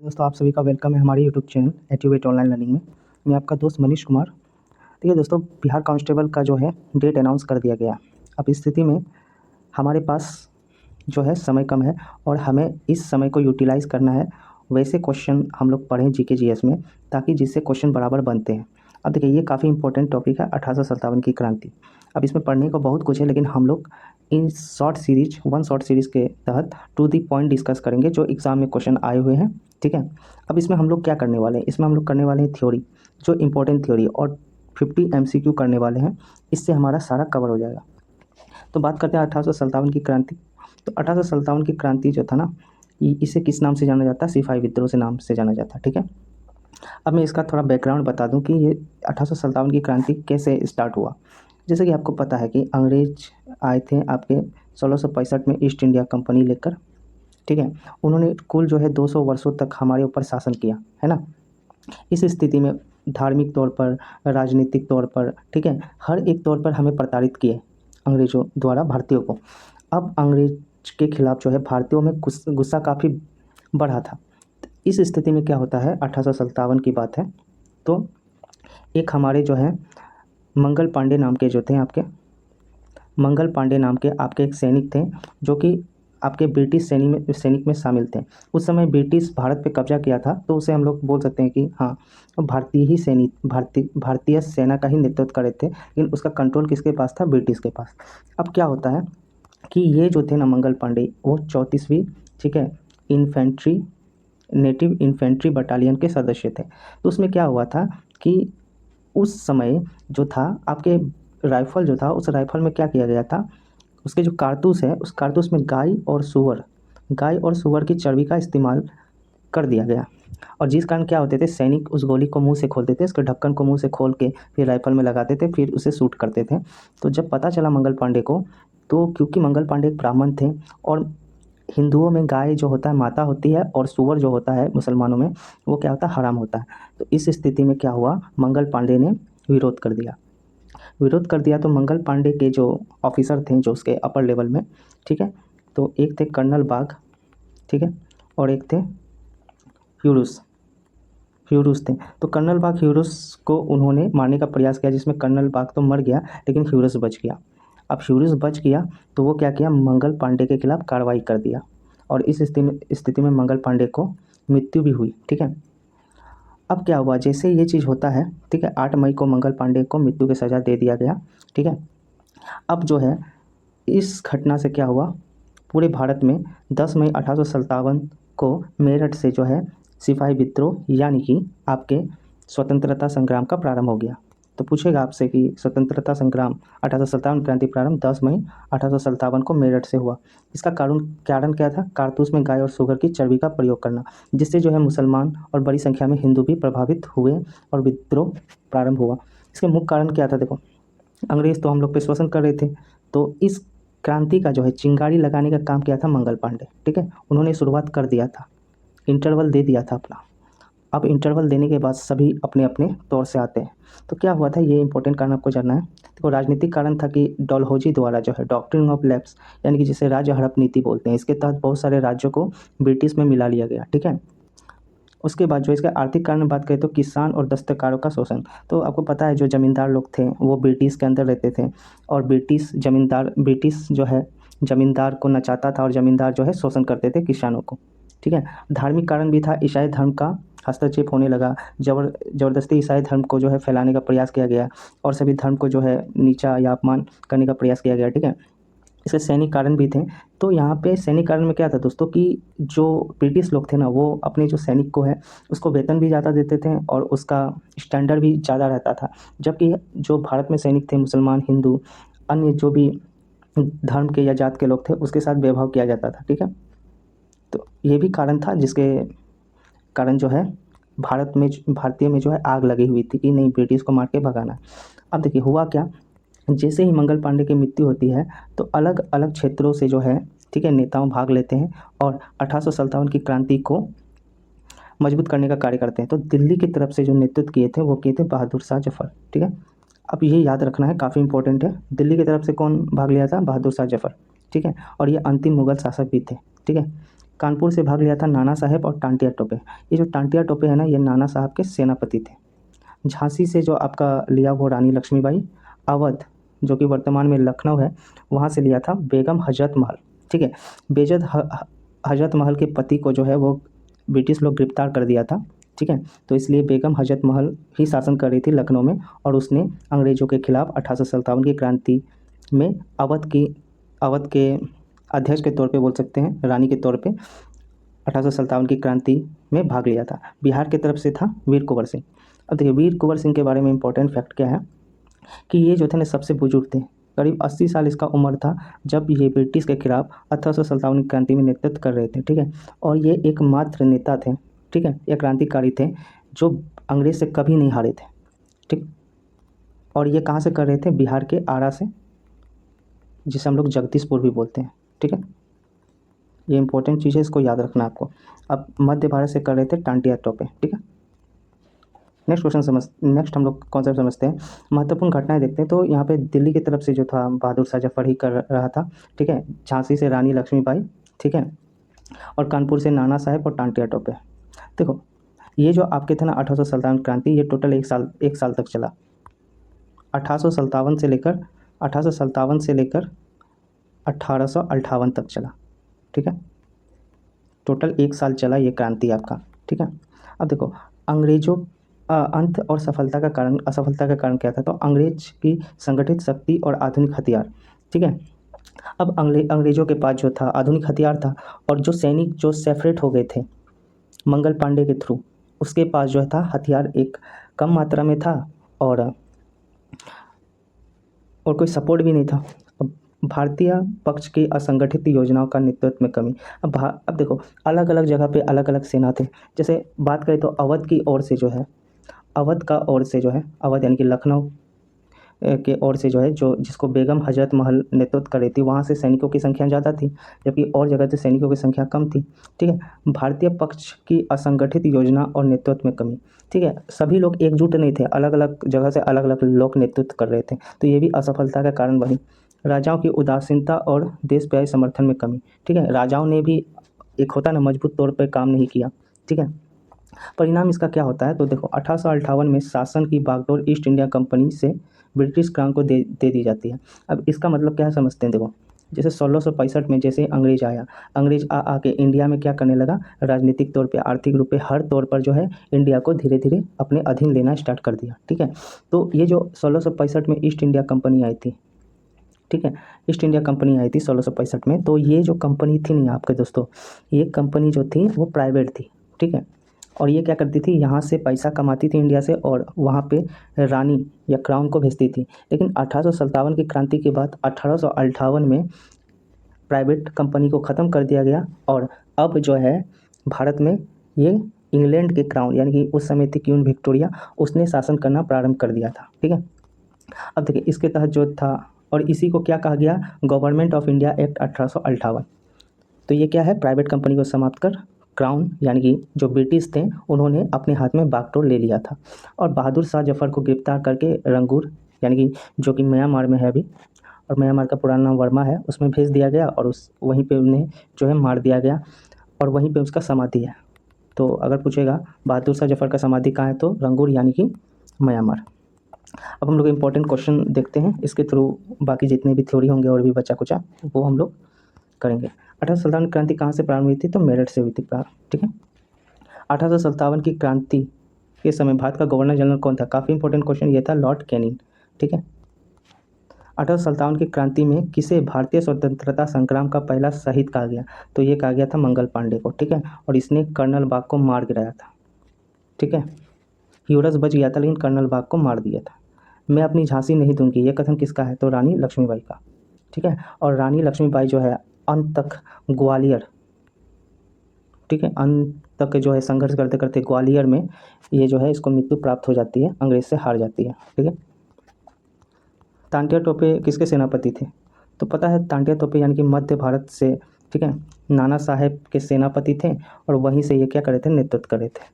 दोस्तों, आप सभी का वेलकम है हमारे यूट्यूब चैनल एजुवेट ऑनलाइन लर्निंग में। मैं आपका दोस्त मनीष कुमार। ठीक है दोस्तों, बिहार कांस्टेबल का जो है डेट अनाउंस कर दिया गया। अब इस स्थिति में हमारे पास जो है समय कम है और हमें इस समय को यूटिलाइज़ करना है। वैसे क्वेश्चन हम लोग पढ़ें जीके जीएस में, ताकि जिससे क्वेश्चन बराबर बनते हैं। अब देखिए, ये काफ़ी इंपॉर्टेंट टॉपिक है 1857 की क्रांति। अब इसमें पढ़ने को बहुत कुछ है, लेकिन हम लोग इन वन शॉर्ट सीरीज़ के तहत टू दी पॉइंट डिस्कस करेंगे जो एग्ज़ाम में क्वेश्चन आए हुए हैं। ठीक है। अब इसमें हम लोग क्या करने वाले हैं, इसमें हम लोग करने वाले हैं थ्योरी, जो इंपॉर्टेंट थ्योरी, और 50 एमसीक्यू करने वाले हैं। इससे हमारा सारा कवर हो जाएगा। तो बात करते हैं 1857 की क्रांति। तो 1857 की क्रांति जो था ना, इसे किस नाम से जाना जाता है? सिपाही विद्रोह से नाम से जाना जाता है। ठीक है। अब मैं इसका थोड़ा बैकग्राउंड बता दूं कि ये 1857 की क्रांति कैसे स्टार्ट हुआ। जैसे कि आपको पता है कि अंग्रेज आए थे आपके 1665 में ईस्ट इंडिया कंपनी लेकर। ठीक है। उन्होंने कुल जो है 200 वर्षों तक हमारे ऊपर शासन किया, है ना। इस स्थिति में धार्मिक तौर पर, राजनीतिक तौर पर, ठीक है, हर एक तौर पर हमें प्रताड़ित किए अंग्रेज़ों द्वारा भारतीयों को। अब अंग्रेज के खिलाफ जो है भारतीयों में गुस्सा काफ़ी बढ़ा था। इस स्थिति में क्या होता है, 1857 की बात है। तो एक हमारे जो है मंगल पांडे नाम के जो थे आपके, मंगल पांडे नाम के आपके एक सैनिक थे, जो कि आपके ब्रिटिश सैनिक में शामिल थे। उस समय ब्रिटिश भारत पे कब्जा किया था, तो उसे हम लोग बोल सकते हैं कि हाँ, भारतीय सेना का ही नेतृत्व कर रहे थे, लेकिन उसका कंट्रोल किसके पास था? ब्रिटिश के पास। अब क्या होता है कि ये जो थे ना मंगल पांडे, वो 34वीं, ठीक है, इन्फेंट्री, नेटिव इन्फेंट्री बटालियन के सदस्य थे। तो उसमें क्या हुआ था कि उस समय जो था आपके राइफ़ल जो था, उस राइफ़ल में क्या किया गया था, उसके जो कारतूस है, उस कारतूस में गाय और सूअर की चर्बी का इस्तेमाल कर दिया गया। और जिस कारण क्या होते थे, सैनिक उस गोली को मुँह से खोलते थे, उसके ढक्कन को मुँह से खोल के फिर राइफ़ल में लगाते थे, फिर उसे शूट करते थे। तो जब पता चला मंगल पांडे को, तो क्योंकि मंगल पांडे एक ब्राह्मण थे, और हिंदुओं में गाय जो होता है माता होती है, और सूअर जो होता है मुसलमानों में वो क्या होता है? हराम होता है। तो इस स्थिति में क्या हुआ, मंगल पांडे ने विरोध कर दिया। तो मंगल पांडे के जो ऑफिसर थे, जो उसके अपर लेवल में, ठीक है, तो एक थे कर्नल बाग, ठीक है, और एक थे ह्यूरुस थे। तो कर्नल बाग ह्यूरुस को उन्होंने मारने का प्रयास किया, जिसमें कर्नल बाग तो मर गया, लेकिन ह्यूरुस बच गया। अब ह्यूरुस बच गया तो वो क्या किया, मंगल पांडे के खिलाफ कार्रवाई कर दिया, और इस स्थिति में मंगल पांडे को मृत्यु भी हुई। ठीक है। अब क्या हुआ, जैसे ये चीज़ होता है, ठीक है, 8 मई को मंगल पांडे को मृत्यु की सज़ा दे दिया गया। ठीक है। अब जो है इस घटना से क्या हुआ, पूरे भारत में 10 मई 1857 को मेरठ से जो है सिपाही विद्रोह, यानी कि आपके स्वतंत्रता संग्राम का प्रारंभ हो गया। तो पूछेगा आपसे कि स्वतंत्रता संग्राम 1857 क्रांति प्रारंभ 10 मई 1857 को मेरठ से हुआ। इसका कारण क्या था? कारतूस में गाय और सूअर की चर्बी का प्रयोग करना, जिससे जो है मुसलमान और बड़ी संख्या में हिंदू भी प्रभावित हुए और विद्रोह प्रारंभ हुआ। इसके मुख्य कारण क्या था? देखो, अंग्रेज़ तो हम लोग पे शोषण कर रहे थे, तो इस क्रांति का जो है चिंगारी लगाने का काम किया था मंगल पांडे। ठीक है। उन्होंने शुरुआत कर दिया था, इंटरवल दे दिया था अपना। अब इंटरवल देने के बाद सभी अपने अपने तौर से आते हैं। तो क्या हुआ था, ये इंपॉर्टेंट कारण आपको जानना है। देखो, राजनीतिक कारण था कि डलहौजी द्वारा जो है डॉक्ट्रिन ऑफ लैप्स, यानी कि जिसे राज्य हड़प नीति बोलते हैं, इसके तहत बहुत सारे राज्यों को ब्रिटिश में मिला लिया गया। ठीक है। उसके बाद जो इसका आर्थिक कारण बात करें तो किसान और दस्तकारों का शोषण। तो आपको पता है जो ज़मींदार लोग थे वो ब्रिटिश के अंदर रहते थे, और ब्रिटिश जो है ज़मींदार को नचाता था, और ज़मींदार जो है शोषण करते थे किसानों को। ठीक है। धार्मिक कारण भी था, ईसाई धर्म का हस्तक्षेप होने लगा, ज़बरदस्ती ईसाई धर्म को जो है फैलाने का प्रयास किया गया, और सभी धर्म को जो है नीचा या अपमान करने का प्रयास किया गया। ठीक है। इसके सैनिक कारण भी थे। तो यहाँ पे सैनिक कारण में क्या था दोस्तों, कि जो ब्रिटिश लोग थे ना, वो अपने जो सैनिक को है उसको वेतन भी ज़्यादा देते थे, और उसका स्टैंडर्ड भी ज़्यादा रहता था। जबकि जो भारत में सैनिक थे, मुसलमान, हिंदू, अन्य जो भी धर्म के या जात के लोग थे, उसके साथ भेदभाव किया जाता था। ठीक है। तो ये भी कारण था, जिसके कारण जो है भारतीय में जो है आग लगी हुई थी कि नहीं, ब्रिटिश को मार के भगाना। अब देखिए हुआ क्या, जैसे ही मंगल पांडे की मृत्यु होती है, तो अलग अलग क्षेत्रों से जो है, ठीक है, नेताओं भाग लेते हैं, और 1857 की क्रांति को मजबूत करने का कार्य करते हैं। तो दिल्ली की तरफ से जो नेतृत्व किए थे वो किए थे बहादुर शाह जफर। ठीक है। अब ये याद रखना है, काफ़ी इंपॉर्टेंट है। दिल्ली की तरफ से कौन भाग लिया था? बहादुर शाह जफर। ठीक है। और ये अंतिम मुगल शासक भी थे। ठीक है। कानपुर से भाग लिया था नाना साहेब और टांटिया टोपे। ये जो टांटिया टोपे है ना, ये नाना साहब के सेनापति थे। झांसी से जो आपका लिया वो रानी लक्ष्मीबाई। अवध जो कि वर्तमान में लखनऊ है, वहाँ से लिया था बेगम हजरत महल। ठीक है, हजरत महल के पति को जो है वो ब्रिटिश लोग गिरफ्तार कर दिया था। ठीक है, तो इसलिए बेगम हजरत महल ही शासन कर रही थी लखनऊ में, और उसने अंग्रेज़ों के खिलाफ 1857 की क्रांति में अवध के अध्यक्ष के तौर पे बोल सकते हैं, रानी के तौर पे 1857 की क्रांति में भाग लिया था। बिहार की तरफ से था वीर कुंवर सिंह। अब देखिए वीर कुंवर सिंह के बारे में इंपॉर्टेंट फैक्ट क्या है कि ये जो थे ना सबसे बुजुर्ग थे, करीब 80 साल इसका उम्र था जब ये ब्रिटिश के खिलाफ 1857 की क्रांति में नेतृत्व कर रहे थे। ठीक है, और ये एकमात्र नेता थे, ठीक है, ये क्रांतिकारी थे जो अंग्रेज से कभी नहीं हारे थे। ठीक, और ये कहाँ से कर रहे थे? बिहार के आरा से, जिसे हम लोग जगदीशपुर भी बोलते हैं। ठीक है, ये इंपॉर्टेंट चीज़ है, इसको याद रखना आपको। अब मध्य भारत से कर रहे थे टांटिया टोपे। ठीक है, नेक्स्ट हम लोग कॉन्सेप्ट समझते हैं, महत्वपूर्ण घटनाएं देखते हैं। तो यहाँ पे दिल्ली की तरफ से जो था बहादुर शाह जफर ही कर रहा था। ठीक है, झांसी से रानी लक्ष्मीबाई। ठीक है, और कानपुर से नाना साहेब और टांटिया टोपे। देखो ये जो आपके थे ना 1857 क्रांति, ये टोटल एक साल तक चला। 1857 से लेकर 1858 तक चला। ठीक है, टोटल एक साल चला ये क्रांति आपका। ठीक है, अब देखो अंग्रेजों अंत और असफलता का कारण क्या था? तो अंग्रेज की संगठित शक्ति और आधुनिक हथियार। ठीक है, अब अंग्रेजों के पास जो था आधुनिक हथियार था, और जो सैनिक जो सेपरेट हो गए थे मंगल पांडे के थ्रू, उसके पास जो था हथियार एक कम मात्रा में था, और कोई सपोर्ट भी नहीं था। अब भारतीय पक्ष की असंगठित योजनाओं का नेतृत्व में कमी। अब देखो अलग अलग जगह पे अलग अलग सेना थे। जैसे बात करें तो अवध की ओर से जो है, अवध यानी कि लखनऊ के ओर से जो है, जो जिसको बेगम हजरत महल नेतृत्व कर रही थी, वहाँ से सैनिकों की संख्या ज़्यादा थी, जबकि और जगह से सैनिकों की संख्या कम थी। ठीक है, भारतीय पक्ष की असंगठित योजना और नेतृत्व में कमी। ठीक है, सभी लोग एकजुट नहीं थे, अलग अलग जगह से अलग अलग लोग नेतृत्व कर रहे थे, तो ये भी असफलता का कारण बनी। राजाओं की उदासीनता और देशव्यापी समर्थन में कमी। ठीक है, राजाओं ने भी एक होता ना मजबूत तौर पर काम नहीं किया। ठीक है, परिणाम इसका क्या होता है? तो देखो 1858 में शासन की बागडोर ईस्ट इंडिया कंपनी से ब्रिटिश क्राउन को दे दी जाती है। अब इसका मतलब क्या है समझते हैं। देखो जैसे 1665 में जैसे अंग्रेज आया, अंग्रेज आके इंडिया में क्या करने लगा, राजनीतिक तौर पे, आर्थिक रूप पे, हर तौर पर जो है इंडिया को धीरे धीरे अपने अधीन लेना स्टार्ट कर दिया। ठीक है, तो ये जो 1665 में ईस्ट इंडिया कंपनी आई थी, ठीक है, ईस्ट इंडिया कंपनी आई थी 1665 में, तो ये जो कंपनी थी नहीं आपके दोस्तों, ये कंपनी जो थी वो प्राइवेट थी। ठीक है, और ये क्या करती थी, यहाँ से पैसा कमाती थी इंडिया से, और वहाँ पे रानी या क्राउन को भेजती थी। लेकिन 1857 की क्रांति के बाद 1858 में प्राइवेट कंपनी को ख़त्म कर दिया गया, और अब जो है भारत में ये इंग्लैंड के क्राउन यानी कि उस समय थी क्वीन विक्टोरिया, उसने शासन करना प्रारंभ कर दिया था। ठीक है, अब देखिए इसके तहत जो था, और इसी को क्या कहा गया, गवर्नमेंट ऑफ इंडिया एक्ट 1858। तो ये क्या है, प्राइवेट कंपनी को समाप्त कर क्राउन यानी कि जो ब्रिटिश थे उन्होंने अपने हाथ में बागडोर ले लिया था, और बहादुर शाह जफर को गिरफ्तार करके रंगूर यानी कि जो कि म्यांमार में है अभी, और म्यांमार का पुराना नाम वर्मा है, उसमें भेज दिया गया, और वहीं पे उन्हें जो है मार दिया गया, और वहीं पे उसका समाधि है। तो अगर पूछेगा बहादुर शाह जफर का समाधि कहाँ है, तो रंगूर यानी कि म्यांमार। अब हम लोग इंपॉर्टेंट क्वेश्चन देखते हैं, इसके थ्रू बाकी जितने भी थ्योरी होंगे और भी बचा कुचा वो हम लोग करेंगे। 1857 क्रांति कहाँ से प्रारंभ हुई थी? तो मेरठ से हुई थी प्रारंभ। ठीक है, 1857 की क्रांति के समय भारत का गवर्नर जनरल कौन था? काफ़ी इंपॉर्टेंट क्वेश्चन ये था, लॉर्ड कैनिंग। ठीक है, 1857 की क्रांति में किसे भारतीय स्वतंत्रता संग्राम का पहला शहीद कहा गया? तो ये कहा गया था मंगल पांडे को। ठीक है, और इसने कर्नल बाग को मार गिराया था। ठीक है, ह्यूरस बच गया था लेकिन कर्नल बाग को मार दिया था। मैं अपनी झांसी नहीं दूंगी, ये कथन किसका है? तो रानी लक्ष्मीबाई का। ठीक है, और रानी लक्ष्मीबाई जो है अंत तक ग्वालियर, ठीक है, अंत तक जो है संघर्ष करते करते ग्वालियर में ये जो है इसको मृत्यु प्राप्त हो जाती है, अंग्रेज से हार जाती है। ठीक है, तांटिया टोपे किसके सेनापति थे? तो पता है तांटिया टोपे यानी कि मध्य भारत से, ठीक है, नाना साहेब के सेनापति थे, और वहीं से ये क्या कर रहे थे, नेतृत्व कर रहे थे।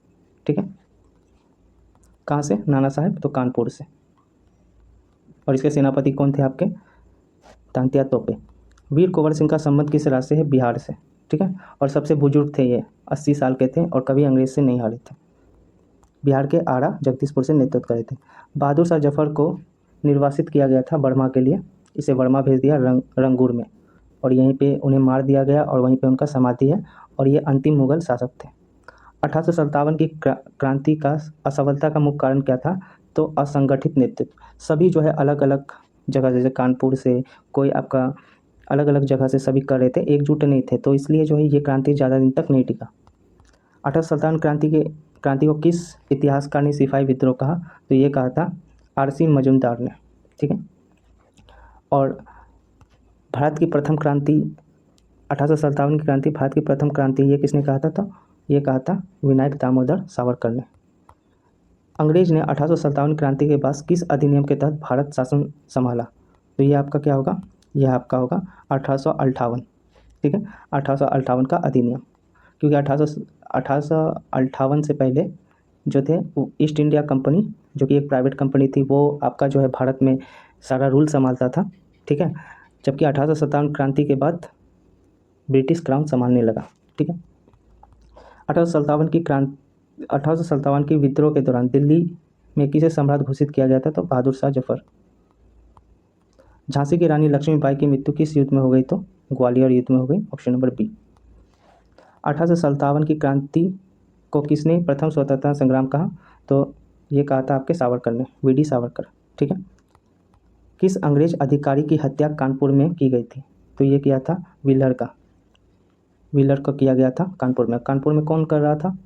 ठीक है, कहाँ से नाना साहेब? तो कानपुर से, और इसके सेनापति कौन थे आपके? तांतिया तोपे। वीर कुंवर सिंह का संबंध किस राज्य से है? बिहार से। ठीक है। और सबसे बुजुर्ग थे ये, 80 साल के थे और कभी अंग्रेज से नहीं हारे थे। बिहार के आरा जगदीशपुर से नेतृत्व करे थे। बहादुर शाह जफर को निर्वासित किया गया था बर्मा के लिए, इसे बर्मा भेज दिया रंगूर में, और यहीं पे उन्हें मार दिया गया और वहीं पे उनका समाधि है, और ये अंतिम मुगल शासक थे। 1857 की क्रांति का असफलता का मुख्य कारण क्या था? तो असंगठित नेतृत्व। सभी जो है अलग अलग जगह, जैसे कानपुर से कोई आपका अलग अलग जगह से सभी कर रहे थे, एकजुट नहीं थे, तो इसलिए जो है ये क्रांति ज़्यादा दिन तक नहीं टिका। 1857 क्रांति को किस इतिहासकार ने सिपाही विद्रोह कहा? तो ये कहा था आरसी मजूमदार ने, ठीक है। और भारत की प्रथम क्रांति 1857 की क्रांति, भारत की प्रथम क्रांति, ये किसने कहा था? तो ये कहा था विनायक दामोदर सावरकर ने। अंग्रेज ने 1857 क्रांति के बाद किस अधिनियम के तहत भारत शासन संभाला? तो ये आपका क्या होगा? यह आपका होगा 1858, ठीक है, 1858 का अधिनियम। क्योंकि 1858 से पहले जो थे वो ईस्ट इंडिया कंपनी, जो कि एक प्राइवेट कंपनी थी, वो आपका जो है भारत में सारा रूल संभालता था, ठीक है। जबकि 1857 क्रांति के बाद ब्रिटिश क्राउन संभालने लगा, ठीक है। 1857 की विद्रोह के दौरान दिल्ली में किसे सम्राट घोषित किया गया था? तो बहादुर शाह जफर। झांसी की रानी लक्ष्मीबाई की मृत्यु किस युद्ध में हो गई? तो ग्वालियर युद्ध में हो गई, ऑप्शन नंबर बी। 1857 की क्रांति को किसने प्रथम स्वतंत्रता संग्राम कहा? तो ये कहा था आपके सावरकर ने, वीडी सावरकर, ठीक है। किस अंग्रेज अधिकारी की हत्या कानपुर में की गई थी? तो ये किया था व्हीलर का, व्हीलर का किया गया था कानपुर में। कानपुर में कौन कर रहा था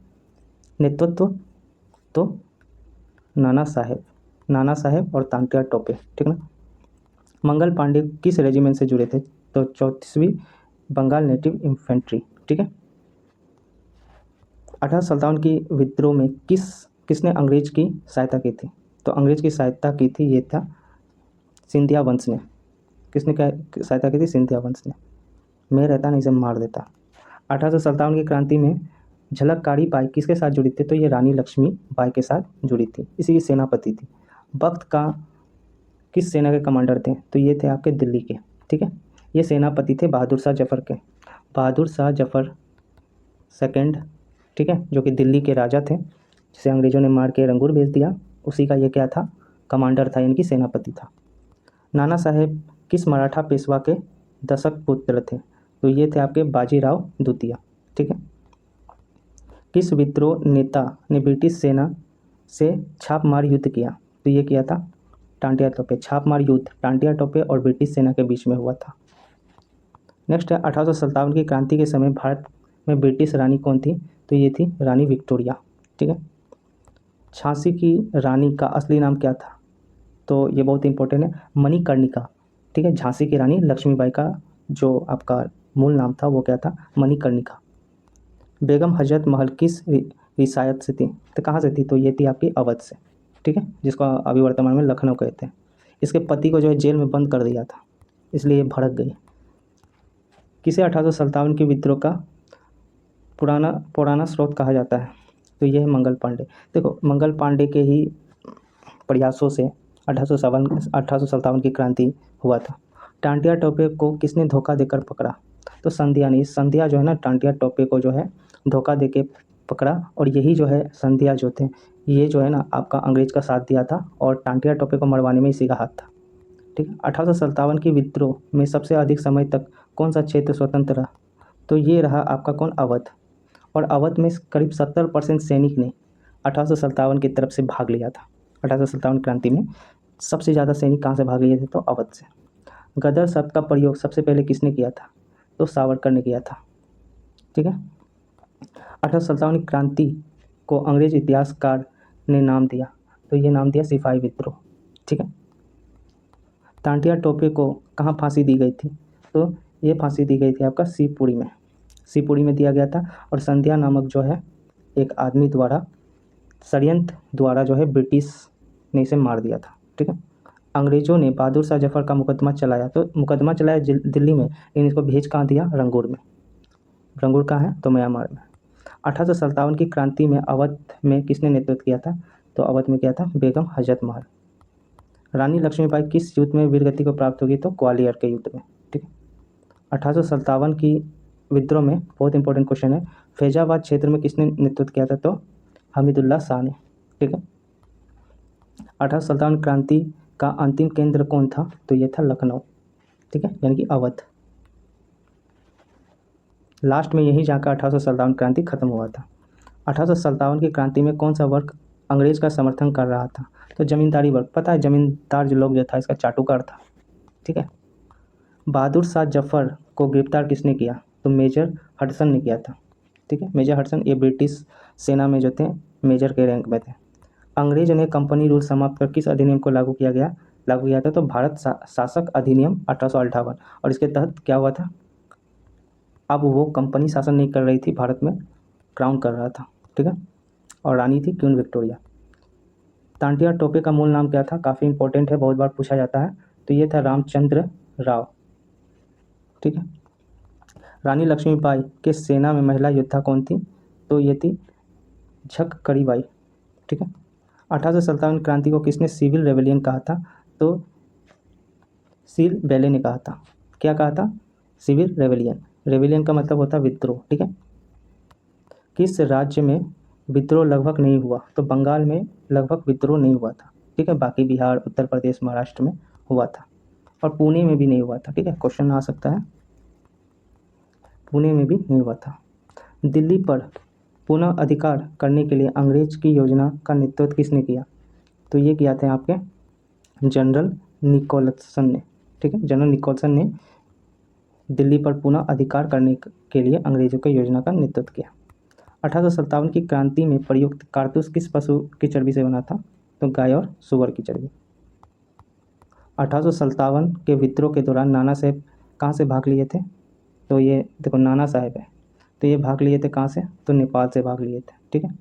नेतृत्व? तो नाना साहेब और तांत्या टोपे, ठीक है ना। मंगल पांडे किस रेजिमेंट से जुड़े थे? तो 34वीं बंगाल नेटिव इन्फेंट्री, ठीक है। 1857 की विद्रोह में किसने अंग्रेज की सहायता की थी? तो अंग्रेज की सहायता की थी, ये था सिंधिया वंश ने। किसने क्या सहायता की थी? सिंधिया वंश ने। मैं रहता नहीं, इसे मार देता। 1857 की क्रांति में झलककारी बाई किसके साथ जुड़ी थी? तो ये रानी लक्ष्मी बाई के साथ जुड़ी थी, इसी की सेनापति थी। वक्त का किस सेना के कमांडर थे? तो ये थे आपके दिल्ली के, ठीक है। ये सेनापति थे बहादुर शाह जफर के, बहादुर शाह जफर सेकंड, ठीक है, जो कि दिल्ली के राजा थे, जिसे अंग्रेजों ने मार के रंगूर भेज दिया, उसी का ये क्या था? कमांडर था, यानी कि सेनापति था। नाना साहेब किस मराठा पेशवा के दशक पुत्र थे? तो ये थे आपके बाजीराव द्वितीय, ठीक है। किस विद्रोह नेता ने ब्रिटिश सेना से छापमार युद्ध किया? तो ये किया था टांटिया टोपे। छापमार युद्ध टांटिया टोपे और ब्रिटिश सेना के बीच में हुआ था। नेक्स्ट है 1857 की क्रांति के समय भारत में ब्रिटिश रानी कौन थी? तो ये थी रानी विक्टोरिया, ठीक है। झांसी की रानी का असली नाम क्या था? तो ये बहुत इंपॉर्टेंट है, मणिकर्णिका, ठीक है। झांसी की रानी लक्ष्मीबाई का जो आपका मूल नाम था वो क्या था? मणिकर्णिका। बेगम हजरत महल किस रियासत से थी? तो कहाँ से थी? तो ये थी आपकी अवध से, ठीक है, जिसको अभी वर्तमान में लखनऊ कहते हैं। इसके पति को जो है जेल में बंद कर दिया था, इसलिए ये भड़क गई। किसे 1857 की विद्रोह का पुराना स्रोत कहा जाता है? तो ये है मंगल पांडे। देखो, मंगल पांडे के ही प्रयासों से 1857 की क्रांति हुआ था। टांटिया टोपे को किसने धोखा देकर पकड़ा? तो संध्या ने। संध्या जो है ना, टांटिया टोपे को जो है धोखा देके पकड़ा, और यही जो है संध्या जो थे, ये जो है ना आपका अंग्रेज का साथ दिया था, और टांटिया टोपे को मरवाने में इसी का हाथ था, ठीक है। 1857 की विद्रोह में सबसे अधिक समय तक कौन सा क्षेत्र स्वतंत्र रहा? तो ये रहा आपका कौन? अवध। और अवध में करीब 70% सैनिक ने 1857 की तरफ से भाग लिया था। 1857 क्रांति में सबसे ज़्यादा सैनिक कहाँ से भाग लिए थे? तो अवध से। गदर शब्द का प्रयोग सबसे पहले किसने किया था? तो सावरकर ने किया था, ठीक है। 1857 की क्रांति को अंग्रेज इतिहासकार ने नाम दिया, तो ये नाम दिया सिपाही विद्रोह, ठीक है। टांटिया टोपे को कहाँ फांसी दी गई थी? तो ये फांसी दी गई थी आपका शिवपुरी में, शिवपुरी में दिया गया था। और संध्या नामक जो है एक आदमी द्वारा षड्यंत्र द्वारा जो है ब्रिटिश ने इसे मार दिया था, ठीक है। अंग्रेजों ने बहादुर शाह जफर का मुकदमा चलाया, तो मुकदमा चलाया दिल्ली में, लेकिन इसको भेज कहाँ दिया? रंगूर में। रंगूर कहाँ है? तो म्यांमार में। 1857 की क्रांति में अवध में किसने नेतृत्व किया था? तो अवध में किया था बेगम हजरत महल। रानी लक्ष्मीबाई किस युद्ध में वीरगति को प्राप्त होगी? तो ग्वालियर के युद्ध में, ठीक है। 1857 की विद्रोह में बहुत इंपॉर्टेंट क्वेश्चन है, फैजाबाद क्षेत्र में किसने नेतृत्व किया था? तो हमीदुल्ला शाह ने। ठीक है। 1857 क्रांति का अंतिम केंद्र कौन था? तो ये था लखनऊ। ठीक है, यानी कि अवध। लास्ट में यही जाकर 1857 क्रांति खत्म हुआ था। 1857 की क्रांति में कौन सा वर्ग अंग्रेज का समर्थन कर रहा था? तो जमींदारी वर्ग। पता है जमींदार जो लोग जो था इसका चाटुकार था। ठीक है। बहादुर शाह जफर को गिरफ्तार किसने किया? तो मेजर हडसन ने किया था। ठीक है, मेजर हडसन ये ब्रिटिश सेना में जो थे मेजर के रैंक में थे। अंग्रेज ने कंपनी रूल समाप्त कर किस अधिनियम को लागू किया था? तो भारत शासक अधिनियम 1858। और इसके तहत क्या हुआ था? अब वो कंपनी शासन नहीं कर रही थी भारत में, क्राउन कर रहा था। ठीक है, और रानी थी क्वीन विक्टोरिया। तांटिया टोपे का मूल नाम क्या था? काफ़ी इंपॉर्टेंट है, बहुत बार पूछा जाता है। तो ये था रामचंद्र राव। ठीक है। रानी लक्ष्मीबाई के सेना में महिला योद्धा कौन थी? तो ये थी झक्करीबाई। ठीक है। 1857 क्रांति को किसने सिविल रेवेलियन कहा था? तो सील बेले ने कहा था। क्या कहा था? Civil rebellion. रेवेलियन का मतलब होता है विद्रोह। ठीक है। किस राज्य में विद्रोह लगभग नहीं हुआ? तो बंगाल में लगभग विद्रोह नहीं हुआ था। ठीक है, बाकी बिहार, उत्तर प्रदेश, महाराष्ट्र में हुआ था, और पुणे में भी नहीं हुआ था। ठीक है, क्वेश्चन आ सकता है, पुणे में भी नहीं हुआ था। दिल्ली पर पुनः अधिकार करने के लिए अंग्रेज की योजना का नेतृत्व किसने किया? तो ये किया था आपके जनरल निकोलसन ने। ठीक है, जनरल निकोलसन ने दिल्ली पर पुनः अधिकार करने के लिए अंग्रेजों की योजना का नेतृत्व किया। 1857 की क्रांति में प्रयुक्त कारतूस किस पशु की चर्बी से बना था? तो गाय और सुअर की चर्बी। 1857 के विद्रोह के दौरान नाना साहेब कहाँ से भाग लिए थे? तो ये देखो नाना साहेब है, तो ये भाग लिए थे कहाँ से? तो नेपाल से भाग लिए थे। ठीक है।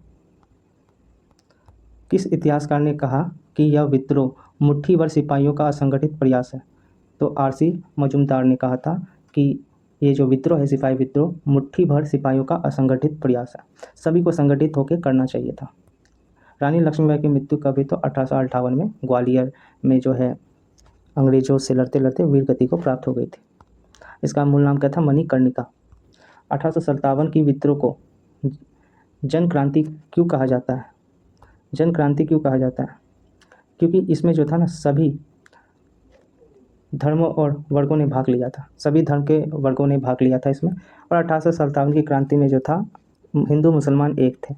किस इतिहासकार ने कहा कि यह विद्रोह मुट्ठी भर सिपाहियों का असंगठित प्रयास है? तो आरसी मजूमदार ने कहा था कि ये जो विद्रोह है, सिपाही विद्रोह, मुट्ठी भर सिपाहियों का असंगठित प्रयास है, सभी को संगठित होकर करना चाहिए था। रानी लक्ष्मीबाई की मृत्यु कभी? तो 1858 में ग्वालियर में जो है अंग्रेजों से लड़ते लड़ते वीर गति को प्राप्त हो गई थी। इसका मूल नाम क्या था? मणिकर्णिका। 1857 की विद्रोह को जन क्रांति क्यों कहा जाता है? जन क्रांति क्यों कहा जाता है? क्योंकि इसमें जो था ना सभी धर्मों और वर्गों ने भाग लिया था, सभी धर्म के वर्गों ने भाग लिया था इसमें। और 1857 की क्रांति में जो था हिंदू मुसलमान एक थे।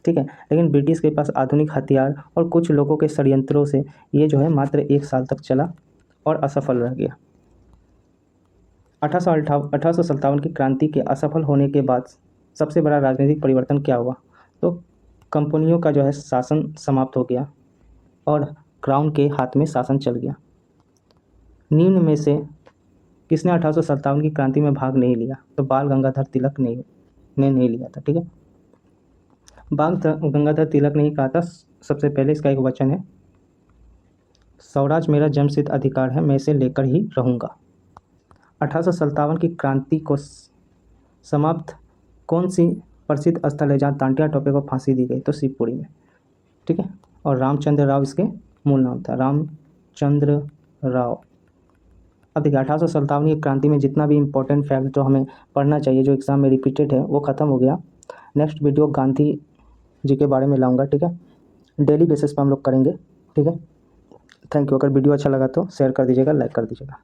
ठीक है, लेकिन ब्रिटिश के पास आधुनिक हथियार और कुछ लोगों के षड्यंत्रों से ये जो है मात्र 1 साल तक चला और असफल रह गया। 1857 की क्रांति के असफल होने के बाद सबसे बड़ा राजनीतिक परिवर्तन क्या हुआ? तो कंपनियों का जो है शासन समाप्त हो गया और क्राउन के हाथ में शासन चल गया। निम्न में से किसने 1857 की क्रांति में भाग नहीं लिया? तो बाल गंगाधर तिलक ने नहीं लिया था। ठीक है, बाल गंगाधर तिलक ने ही कहा था सबसे पहले, इसका एक वचन है, स्वराज मेरा जन्मसिद्ध अधिकार है, मैं इसे लेकर ही रहूँगा। 1857 की क्रांति को समाप्त कौन सी प्रसिद्ध स्थल है जहाँ तांटिया टोपे को फांसी दी गई? तो शिवपुरी में। ठीक है, और रामचंद्र राव इसके मूल नाम था, रामचंद्र राव। अब देखिए 1857 की क्रांति में जितना भी इंपॉर्टेंट फैक्ट जो हमें पढ़ना चाहिए, जो एग्ज़ाम में रिपीटेड है, वो ख़त्म हो गया। नेक्स्ट वीडियो गांधी जी के बारे में लाऊंगा। ठीक है, डेली बेसिस पर हम लोग करेंगे। ठीक है, थैंक यू। अगर वीडियो अच्छा लगा तो शेयर कर दीजिएगा, लाइक कर दीजिएगा।